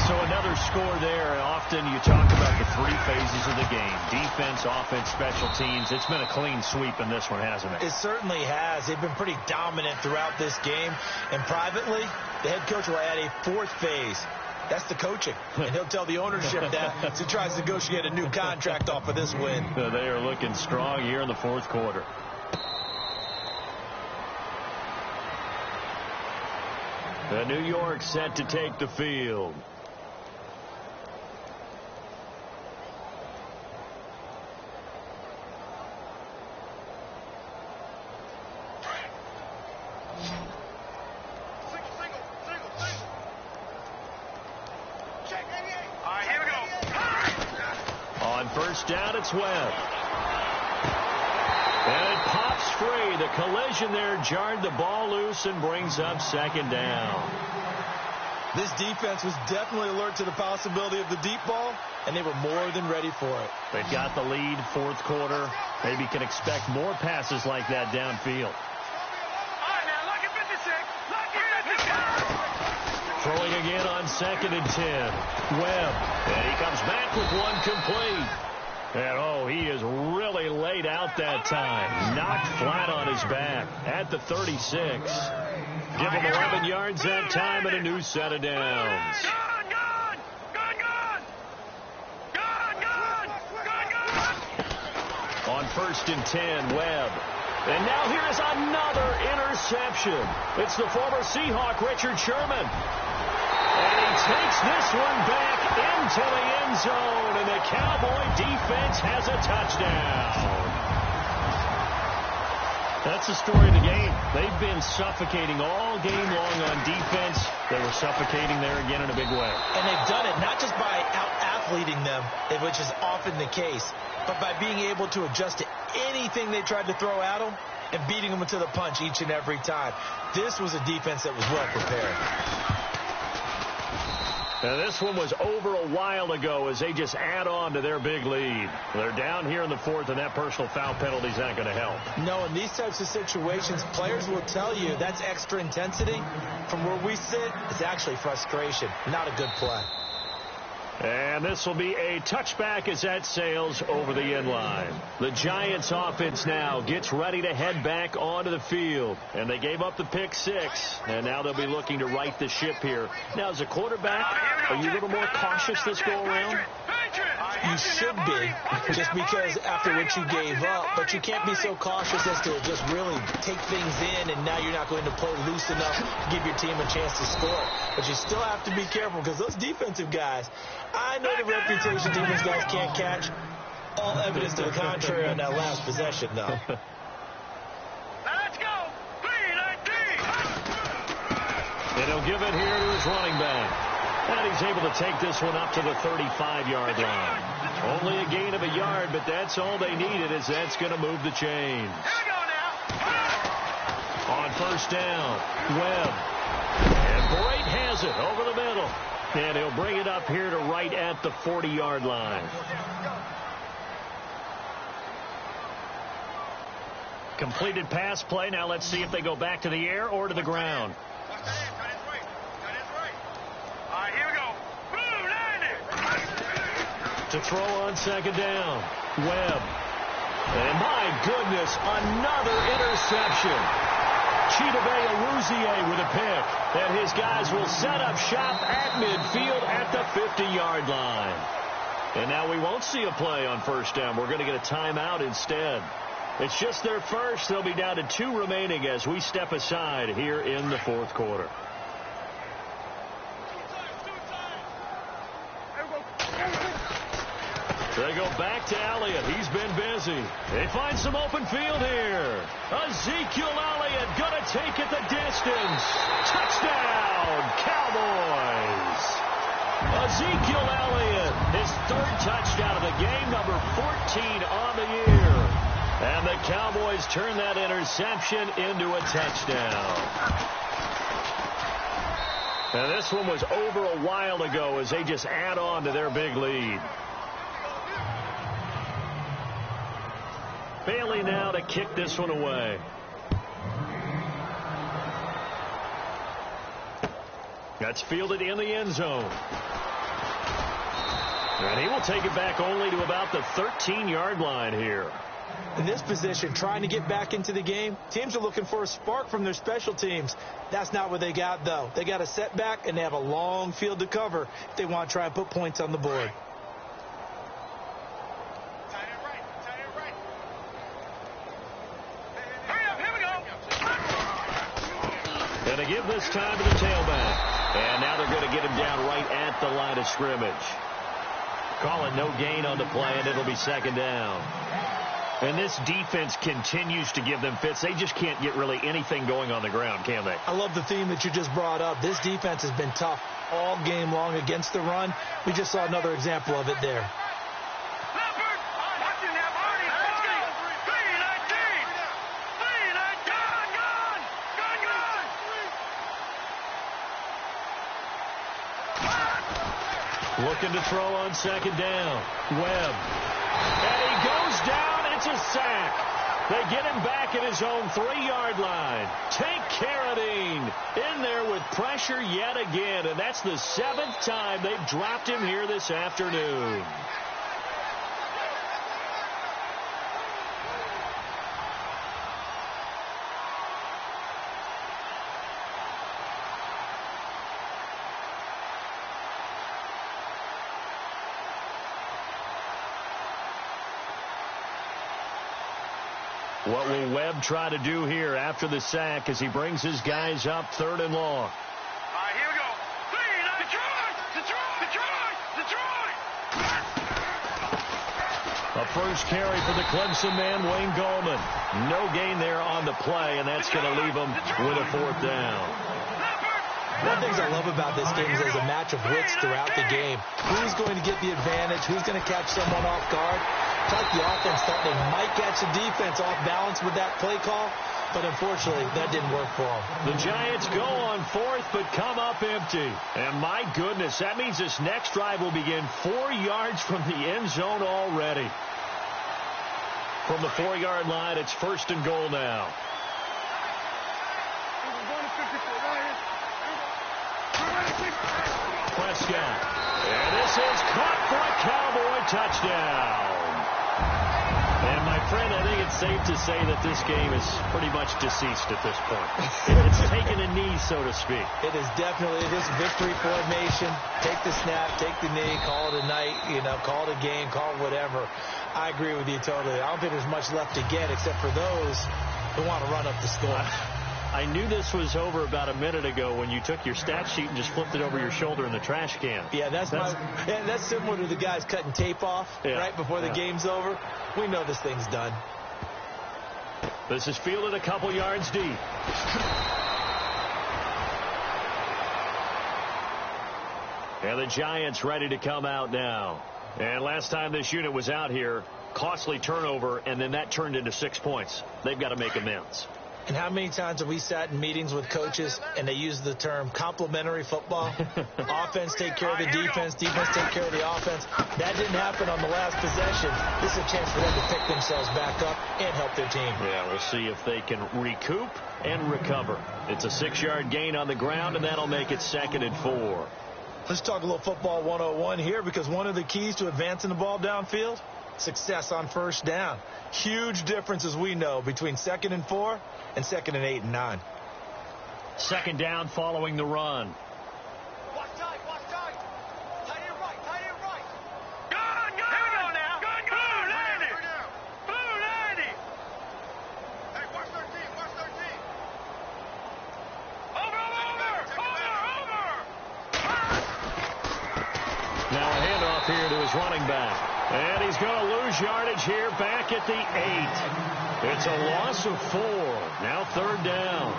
S2: So another score there. Often you talk about the 3 phases of the game. Defense, offense, special teams. It's been a clean sweep in this one, hasn't it?
S3: It certainly has. They've been pretty dominant throughout this game. And privately, the head coach will add a 4th phase. That's the coaching. And he'll tell the ownership that as he tries to negotiate a new contract off of this win.
S2: They are looking strong here in the 4th quarter. New York set to take the field. Down, it's Webb. And it pops free. The collision there jarred the ball loose and brings up 2nd down.
S3: This defense was definitely alert to the possibility of the deep ball, and they were more than ready for it.
S2: They've got the lead, 4th quarter. Maybe can expect more passes like that downfield.
S4: All right, now, look at 56. Look at 56.
S2: Throwing again on 2nd and 10. Webb. And he comes back with one complete. And, oh, he is really laid out that time. Knocked flat on his back at the 36. Give him 11 yards that time and a new set of downs. On 1st and 10, Webb. And now here is another interception. It's the former Seahawk, Richard Sherman. And he takes this one back into the end zone, and the Cowboy defense has a touchdown. That's the story of the game. They've been suffocating all game long on defense. They were suffocating there again in a big way.
S3: And they've done it not just by out-athleting them, which is often the case, but by being able to adjust to anything they tried to throw at them and beating them to the punch each and every time. This was a defense that was well prepared.
S2: And this one was over a while ago as they just add on to their big lead. They're down here in the fourth, and that personal foul penalty is not going to help.
S3: No, in these types of situations, players will tell you that's extra intensity. From where we sit, it's actually frustration. Not a good play.
S2: And this will be a touchback as that sails over the end line. The Giants offense now gets ready to head back onto the field. And they gave up the pick 6. And now they'll be looking to right the ship here. Now, as a quarterback, are you a little more cautious this go around?
S3: You should be, just because after what you gave up, but you can't be so cautious as to just really take things in, and now you're not going to play loose enough to give your team a chance to score. But you still have to be careful, because those defensive guys, I know the reputation defense guys can't catch. All evidence to the contrary on that last possession, though.
S4: Let's go. 3-19.
S2: And he'll give it here to his running back. And he's able to take this one up to the 35-yard line. Only a gain of a yard, but that's all they needed, as that's going to move the chains.
S4: Here we go now.
S2: On first down, Webb. And Boyd has it over the middle. And he'll bring it up here to right at the 40-yard line. Completed pass play. Now let's see if they go back to the air or to the ground. To throw on second down, Webb. And my goodness, another interception. Chidobe Awuzie with a pick. And his guys will set up shop at midfield at the 50-yard line. And now we won't see a play on first down. We're going to get a timeout instead. It's just their first. They'll be down to 2 remaining as we step aside here in the fourth quarter. They go back to Elliott. He's been busy. They find some open field here. Ezekiel Elliott going to take it the distance. Touchdown, Cowboys. Ezekiel Elliott, his 3rd touchdown of the game, number 14 on the year. And the Cowboys turn that interception into a touchdown. And this one was over a while ago as they just add on to their big lead. Bailey now to kick this one away. That's fielded in the end zone. And he will take it back only to about the 13-yard line here.
S3: In this position, trying to get back into the game, teams are looking for a spark from their special teams. That's not what they got, though. They got a setback, and they have a long field to cover if they want to try and put points on the board.
S2: Going to give this time to the tailback. And now they're going to get him down right at the line of scrimmage. Call it no gain on the play, and it'll be second down. And this defense continues to give them fits. They just can't get really anything going on the ground, can they?
S3: I love the theme that you just brought up. This defense has been tough all game long against the run. We just saw another example of it there.
S2: Looking to throw on second down. Webb. And he goes down. It's a sack. They get him back at his own 3-yard line. Tank Carradine in there with pressure yet again. And that's the 7th time they've dropped him here this afternoon. What will Webb try to do here after the sack as he brings his guys up 3rd and long?
S4: All right, here we go. Detroit!
S2: A first carry for the Clemson man, Wayne Gallman. No gain there on the play, and that's going to leave him with a 4th down.
S3: One of the things I love about this game is there's a match of wits throughout the game. Who's going to get the advantage? Who's going to catch someone off guard? It's like the offense thought they might catch the defense off balance with that play call, but unfortunately, that didn't work for them.
S2: The Giants go on 4th, but come up empty. And my goodness, that means this next drive will begin 4 yards from the end zone already. From the 4-yard line, it's 1st and goal now. Prescott. And this is caught for a Cowboy touchdown. And my friend, I think it's safe to say that this game is pretty much deceased at this point. It's taken a knee, so to speak.
S3: It is definitely this victory formation. Take the snap, take the knee, call it a night, call it a game, call it whatever. I agree with you totally. I don't think there's much left to get except for those who want to run up the score.
S2: I knew this was over about a minute ago when you took your stat sheet and just flipped it over your shoulder in the trash can.
S3: Yeah, that's similar to the guys cutting tape off right before the game's over. We know this thing's done.
S2: This is fielded a couple yards deep. And the Giants ready to come out now. And last time this unit was out here, costly turnover, and then that turned into 6 points. They've got to make amends.
S3: And how many times have we sat in meetings with coaches and they use the term complementary football? Offense take care of the defense, defense take care of the offense. That didn't happen on the last possession. This is a chance for them to pick themselves back up and help their team.
S2: Yeah, we'll see if they can recoup and recover. It's a 6-yard gain on the ground, and that'll make it 2nd and 4.
S3: Let's talk a little football 101 here, because one of the keys to advancing the ball downfield, success on first down. Huge difference, as we know, between 2nd and 4 and 2nd and 8 and 9.
S2: 2nd down following the run.
S4: Watch tight, watch tight. Tight end right, tight end right. Gun! Here we go now. Gun! Blue lady. Hey, watch 13, watch 13. Over.
S2: Now a handoff here to his running back. And he's going to lose yardage here back at the 8. It's a loss of 4. Now 3rd down.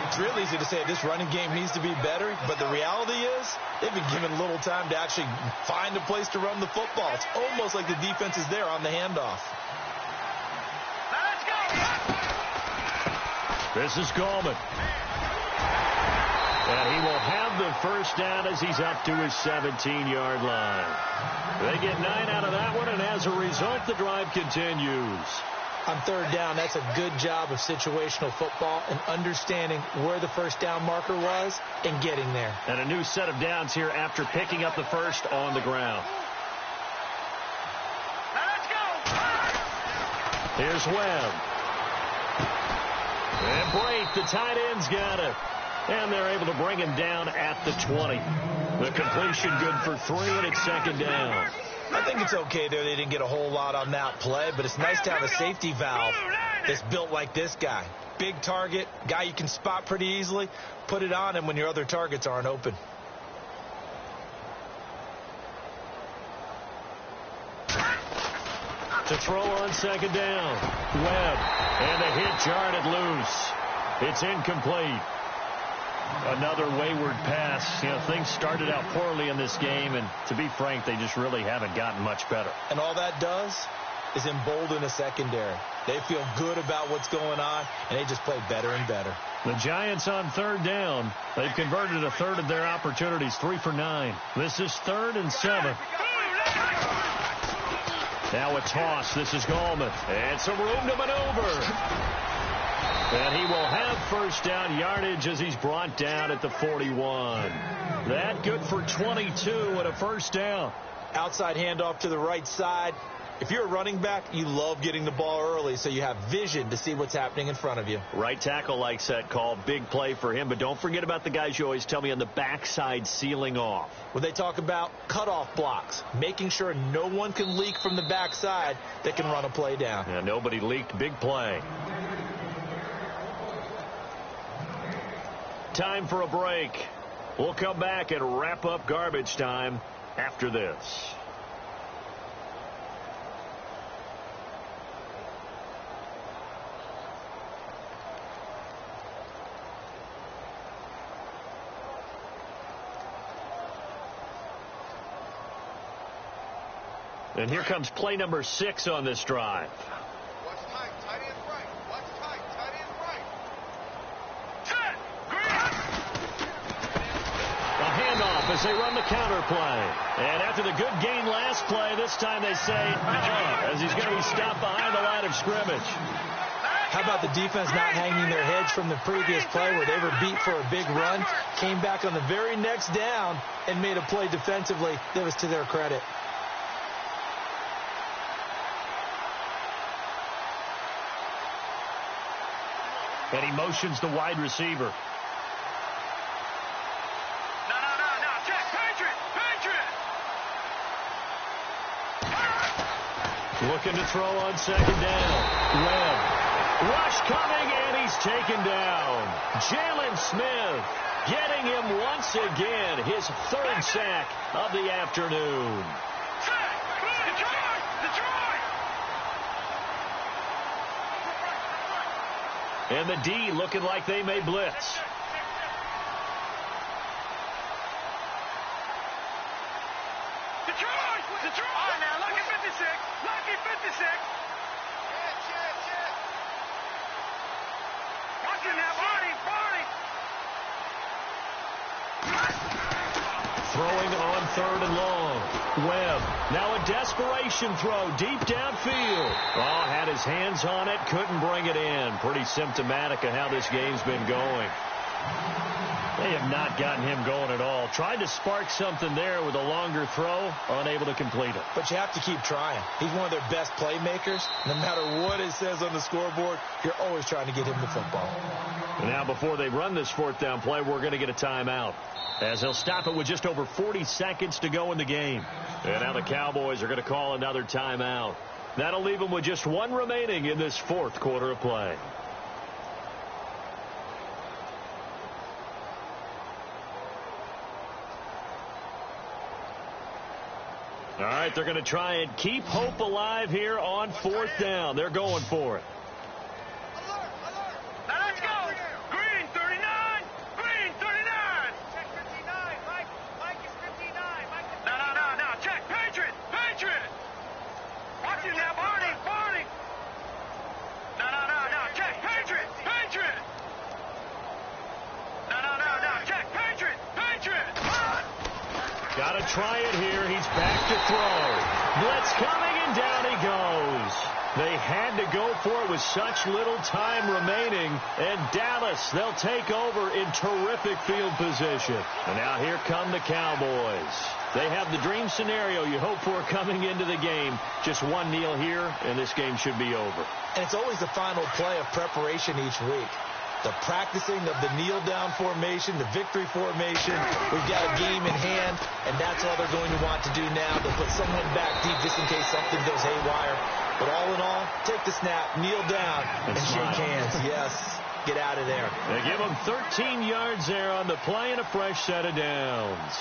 S3: It's real easy to say this running game needs to be better, but the reality is they've been given little time to actually find a place to run the football. It's almost like the defense is there on the handoff.
S4: Let's go.
S2: This is Gallman. And he will have the first down as he's up to his 17-yard line. They get 9 out of that one, and as a result, the drive continues.
S3: On 3rd down, that's a good job of situational football and understanding where the first down marker was and getting there.
S2: And a new set of downs here after picking up the first on the ground.
S4: Let's go.
S2: Here's Webb. And Brate, the tight end's got it. And they're able to bring him down at the 20. The completion good for 3, and it's 2nd down.
S3: I think it's okay there. They didn't get a whole lot on that play, but it's nice to have a safety valve that's built like this guy. Big target, guy you can spot pretty easily. Put it on him when your other targets aren't open.
S2: To throw on 2nd down. Webb. And a hit jarred loose. It's incomplete. Another wayward pass. Things started out poorly in this game, and to be frank, they just really haven't gotten much better.
S3: And all that does is embolden the secondary. They feel good about what's going on, and they just play better and better.
S2: The Giants on 3rd down. They've converted a third of their opportunities, 3 for 9. This is 3rd and 7. Now a toss. This is Gallman. And some room to maneuver. And he will have first down yardage as he's brought down at the 41. That good for 22 and a first down.
S3: Outside handoff to the right side. If you're a running back, you love getting the ball early so you have vision to see what's happening in front of you.
S2: Right tackle likes that call. Big play for him. But don't forget about the guys you always tell me on the backside sealing off.
S3: When they talk about cutoff blocks, making sure no one can leak from the backside that can run a play down.
S2: Yeah, nobody leaked. Big play. Time for a break. We'll come back and wrap up garbage time after this. And here comes play number 6 on this drive.
S4: Watch tight. Tight end right. Watch tight. Tight end right. Set.
S2: A handoff as they run the counter play. And after the good gain last play, this time they say, as he's going to be stopped behind the line of scrimmage.
S3: How about the defense not hanging their heads from the previous play where they were beat for a big run, came back on the very next down and made a play defensively that was to their credit.
S2: And he motions the wide receiver.
S4: No. Check. Patriot.
S2: Looking to throw on second down. Webb. Rush coming, and he's taken down. Jalen Smith getting him once again, his 3rd sack of the afternoon. And the D looking like they may blitz.
S4: Detroit! All right, now, lucky 56. Lucky 56. Yeah. Watch it now, Barney.
S2: Throwing on 3rd and long. Webb. Now a desperation throw deep downfield. Oh, had his hands on it. Couldn't bring it in. Pretty symptomatic of how this game's been going. They have not gotten him going at all. Tried to spark something there with a longer throw. Unable to complete it.
S3: But you have to keep trying. He's one of their best playmakers. No matter what it says on the scoreboard, you're always trying to get him the football.
S2: And now before they run this 4th down play, we're going to get a timeout, as they'll stop it with just over 40 seconds to go in the game. And now the Cowboys are going to call another timeout. That'll leave them with just 1 remaining in this 4th quarter of play. All right, they're going to try and keep hope alive here on 4th down. They're going for it.
S4: Now let's go. Green 39. Green 39. Check 59. Mike is 59. No. Check. Patriot. Watch it now, Barney. No. Check. Patriot. No. Check. Patriot.
S2: Got to try it here. He's back to throw. Blitz coming, and down he goes. They had to go for it with such little time remaining. And Dallas, they'll take over in terrific field position. And now here come the Cowboys. They have the dream scenario you hope for coming into the game. Just 1 kneel here, and this game should be over.
S3: And it's always the final play of preparation each week. The practicing of the kneel-down formation, the victory formation. We've got a game in hand, and that's all they're going to want to do now. They'll put someone back deep just in case something goes haywire. But all in all, take the snap, kneel down, and shake hands. Yes, get out of there.
S2: They give them 13 yards there on the play and a fresh set of downs.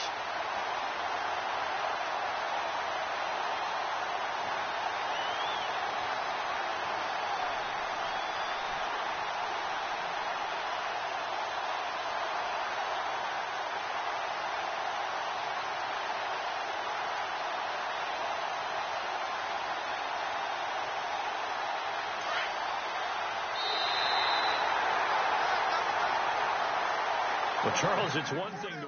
S2: Well, Charles, it's one thing to